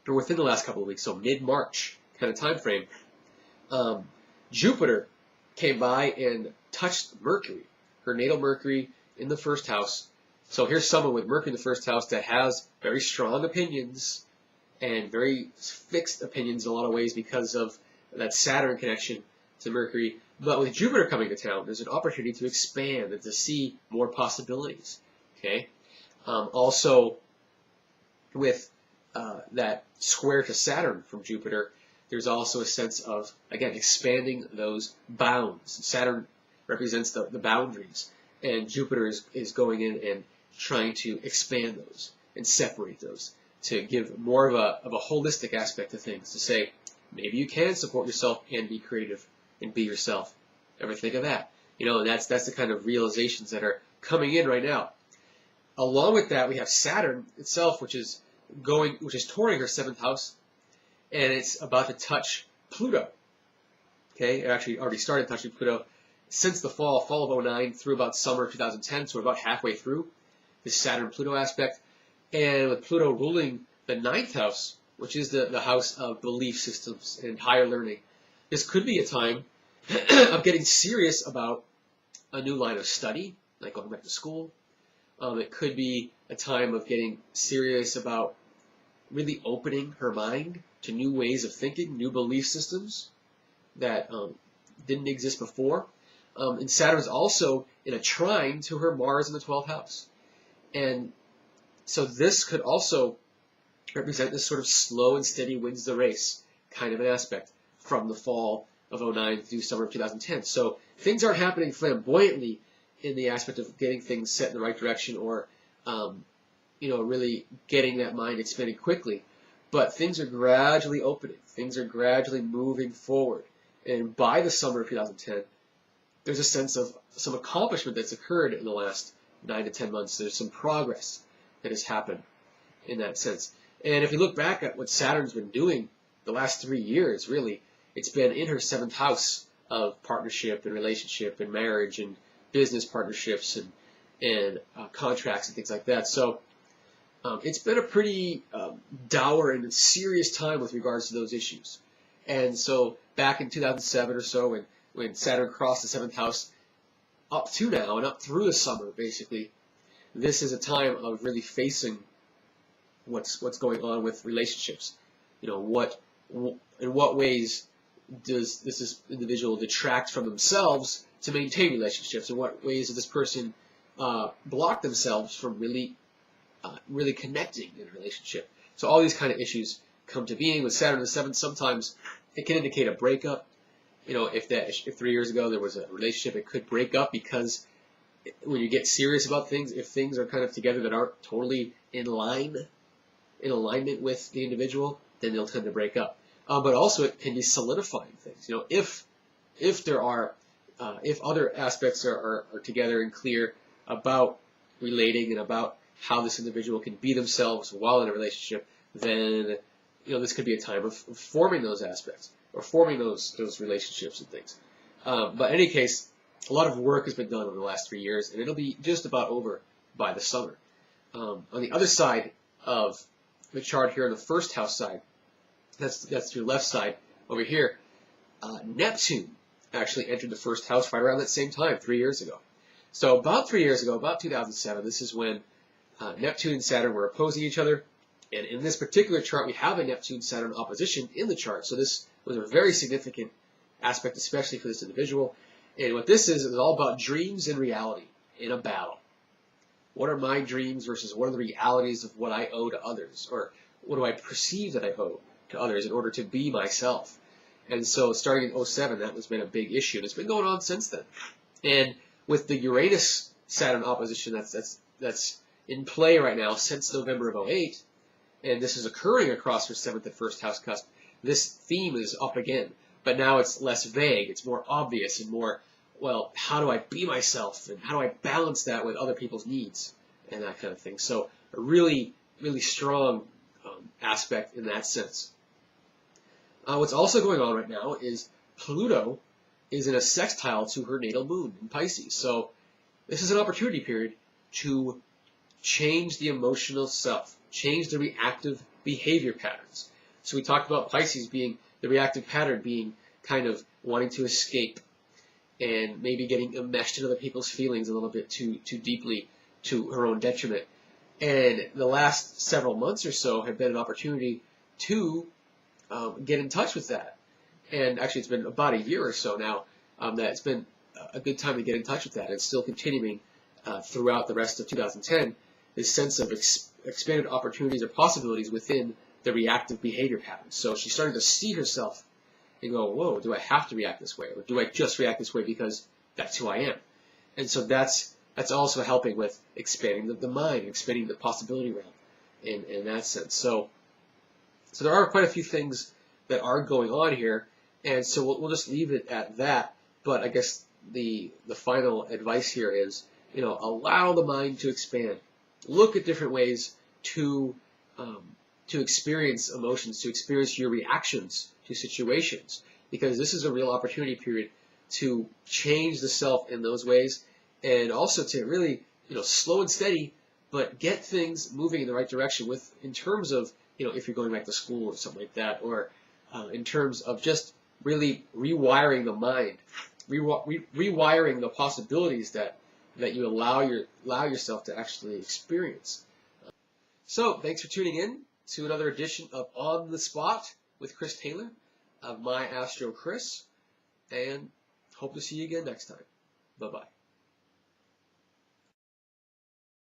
or within the last couple of weeks, so mid-March kind of time frame, Jupiter came by and touched Mercury, her natal Mercury in the first house. So here's someone with Mercury in the first house that has very strong opinions and very fixed opinions in a lot of ways because of that Saturn connection to Mercury. But with Jupiter coming to town, there's an opportunity to expand and to see more possibilities. Okay. Also, with that square to Saturn from Jupiter, there's also a sense of, again, expanding those bounds. Saturn represents the boundaries, and Jupiter is going in and trying to expand those and separate those to give more of a holistic aspect to things, to say, maybe you can support yourself and be creative and be yourself. Ever think of that? And that's the kind of realizations that are coming in right now. Along with that, we have Saturn itself, which is touring her seventh house, and it's about to touch Pluto. Okay, it actually already started touching Pluto since the fall of 2009 through about summer of 2010, so we're about halfway through this Saturn-Pluto aspect. And with Pluto ruling the ninth house, which is the house of belief systems and higher learning, this could be a time of getting serious about a new line of study, like going back to school. It could be a time of getting serious about really opening her mind to new ways of thinking, new belief systems that didn't exist before. And Saturn's also in a trine to her Mars in the 12th house. And so this could also represent this sort of slow and steady wins the race kind of an aspect from the fall of 2009 through summer of 2010. So things aren't happening flamboyantly in the aspect of getting things set in the right direction or, really getting that mind expanding quickly. But things are gradually opening. Things are gradually moving forward. And by the summer of 2010, there's a sense of some accomplishment that's occurred in the last 9 to 10 months. There's some progress that has happened in that sense. And if you look back at what Saturn's been doing the last 3 years, really, it's been in her seventh house of partnership and relationship and marriage and business partnerships and contracts and things like that. So it's been a pretty dour and serious time with regards to those issues. And so back in 2007 or so, when Saturn crossed the seventh house, up to now and up through the summer, basically, this is a time of really facing what's going on with relationships. In what ways does this individual detract from themselves to maintain relationships? In what ways does this person block themselves from really connecting in a relationship? So all these kind of issues come to being with Saturn in the seventh. Sometimes it can indicate a breakup. If 3 years ago there was a relationship, it could break up because when you get serious about things, if things are kind of together that aren't totally in alignment with the individual, then they'll tend to break up. But also it can be solidifying things. If there are, if other aspects are together and clear about relating and about how this individual can be themselves while in a relationship, then this could be a time of forming those aspects or forming those relationships and things. But in any case, a lot of work has been done over the last 3 years, and it'll be just about over by the summer. On the other side of the chart here, on the first house side, that's your left side over here, Neptune actually entered the first house right around that same time, 3 years ago. So about 3 years ago, about 2007, this is when Neptune and Saturn were opposing each other. And in this particular chart, we have a Neptune-Saturn opposition in the chart. So this was a very significant aspect, especially for this individual. And what this is all about dreams and reality in a battle. What are my dreams versus what are the realities of what I owe to others? Or what do I perceive that I owe to others in order to be myself? And so starting in 2007, that has been a big issue. And it's been going on since then. And with the Uranus-Saturn opposition that's in play right now since November of 2008, and this is occurring across her 7th and 1st house cusp, this theme is up again. But now it's less vague. It's more obvious and more, well, how do I be myself? And how do I balance that with other people's needs? And that kind of thing. So a really, really strong aspect in that sense. What's also going on right now is Pluto is in a sextile to her natal moon in Pisces. So this is an opportunity period to change the emotional self, change the reactive behavior patterns, So we talked about Pisces being the reactive pattern, being kind of wanting to escape and maybe getting enmeshed in other people's feelings a little bit too deeply to her own detriment. And the last several months or so have been an opportunity to get in touch with that. And actually, it's been about a year or so now that it's been a good time to get in touch with that. It's still continuing throughout the rest of 2010, this sense of expanded opportunities or possibilities within the reactive behavior patterns. So she's starting to see herself and go, whoa, do I have to react this way? Or do I just react this way because that's who I am? And so that's also helping with expanding the mind, expanding the possibility realm in that sense. So there are quite a few things that are going on here, and so we'll just leave it at that. But I guess the final advice here is, allow the mind to expand. Look at different ways to experience emotions, to experience your reactions to situations, because this is a real opportunity period to change the self in those ways, and also to really, slow and steady, but get things moving in the right direction in terms of, if you're going back to school or something like that, or in terms of just really rewiring the mind, rewiring the possibilities that you allow yourself to actually experience. So thanks for tuning in to another edition of On the Spot with Chris Taylor of My Astro Chris, and hope to see you again next time. Bye-bye.